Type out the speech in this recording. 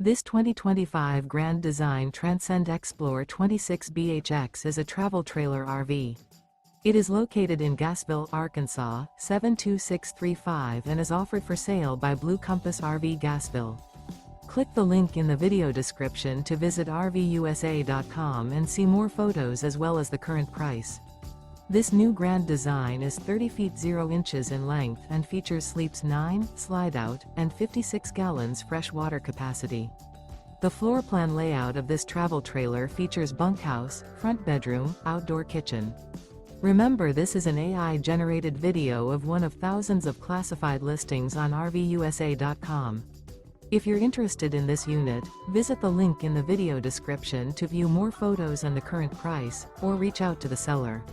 This 2025 Grand Design Transcend Xplor 26BHX is a travel trailer RV. It is located in Gassville, Arkansas, 72635 and is offered for sale by Blue Compass RV Gassville. Click the link in the video description to visit RVUSA.com and see more photos as well as the current price. This new Grand Design is 30 feet 0 inches in length and features sleeps 9, Slideout, and 56 gallons fresh water capacity. The floor plan layout of this travel trailer features bunkhouse, front bedroom, outdoor kitchen. Remember, this is an AI-generated video of one of thousands of classified listings on RVUSA.com. If you're interested in this unit, visit the link in the video description to view more photos and the current price, or reach out to the seller.